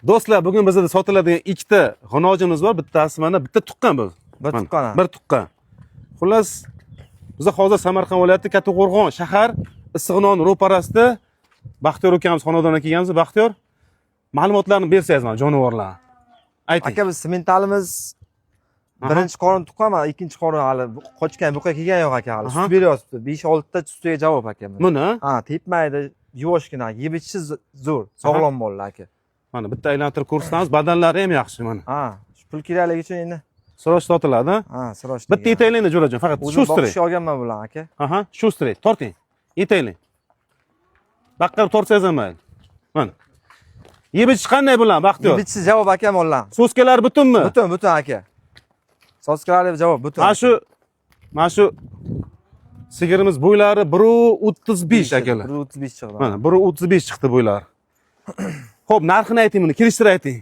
Do'stlar, bugun bizda sotiladigan ikkita g'unojimiz bor. Bittasi mana bitta tuqqan bu. Bir tuqqan. Bir tuqqan. Xullas, biz hozir Samarqand viloyati Kattaqo'rg'on shahar Issiqnon ro'parasida Baxtiyor ukamiz xonadoniga kelganmiz. Baxtiyor, ma'lumotlarni bersangiz mana jonivorlar. Ayting. Aka biz sementalimiz birinchi qorin tuqqan, ikkinchi qorin hali qochgan, buqa kelgan yo'q aka hali. Sut beryapti. 5-6 ta sutiga javob aka. Buni? Ha, tepmaydi, yuvoshgina, yeb ichishi zo'r, sog'lom bolalar aka. Mana bitta aylantirib ko'rsatamiz, badanlari ham yaxshi mana. Ha, shu pul kerakligi uchun endi. So'rosh tortiladi. Ha, so'rosh. Bitta yetaylikni jo'rajon, faqat shu strey. Boqishga olganman bular aka. Aha, shu strey. Torting. Yetaylik. Baqqab tortsangiz ham mayli. Mana. Yeb ichish qanday bular, Baxtiyor? Yeb ichishi javob aka mollar. So'skalari butunmi? Butun aka. So'skalari javob butun. Mana shu sigirimiz bo'ylari 1.35 akalar. 1.35 chiqdi. Mana 1.35 chiqdi bo'ylari. Xo'p, narxini ayting buni, kelishtirib ayting.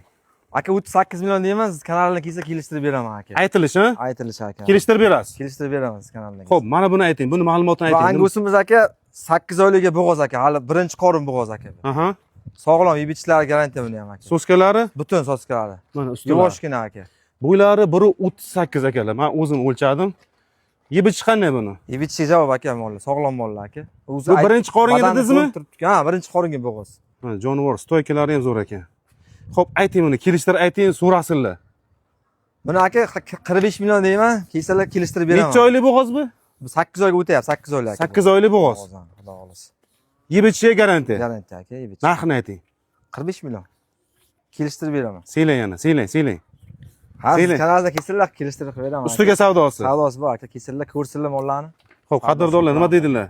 Aka 38 million deymiz, kanalni kelsa kelishtirib beraman aka. Aytilish, ha? Aytilish aka. Kelishtirib berasiz. Kelishtirib beramiz kanalni. Xo'p, mana buni ayting, buni ma'lumotini ayting. Angusimiz aka 8 oylikga bo'g'oz aka, hali birinchi qorin bo'g'oz aka. Aha. Sog'lom, yeb ichishlari garantiya buni ham aka. So'skalari? Butun so'skalari. Mana ustida. Yuvoshgina aka. Bo'ylari 1.38 akalar. Men o'zim o'lchadim. Yeb ichish qanday buni? Yeb ichishi javob aka mollar, sog'lom mollar aka. Bu birinchi qoringa dedingizmi? Ha, birinchi qoringa bo'g'oz. Mana jonivor stoykalari ham zo'r ekan. Xo'p, ayting buni, kelishtirib ayting, so'rasinlar. Buni aka 45 million deyman, kelsalar kelishtirib beraman. Necha oylik bo'g'oz bu? Bu 8 oyga o'tyapti, 8 oylik aka. 8 oylik bo'g'oz. Xudo xolisa. Yeb ichishiga garantiya. Garantiya aka, yeb ichish. Narxini ayting. 45 million. Kelishtirib beraman. Seylang yana, seylang. Ha, kanalda kelsalar kelishtirib beraman. Ustiga savdosi. Savdosi bor aka, kelsalar ko'rsinlar mollarni. Xo'p, qadrdonlar, nima deydilar?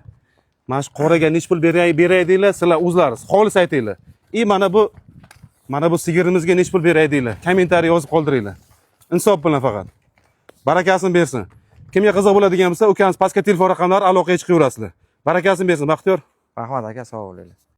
Mana shu qoraga nech pul beray deydilar, sizlar o'zlaringiz xolis aytinglar. Mana bu sigirimizga nech pul beray deydilar. Kommentariy yozib qoldiringlar. Insof bilan faqat. Barakasini bersin. Kimga qiziq bo'ladigan bo'lsa, ukamiz pastga telefon raqamlari aloqaga chiqaverasizlar. Barakasini bersin, Baxtiyor. Rahmat aka, sog' bo'linglar.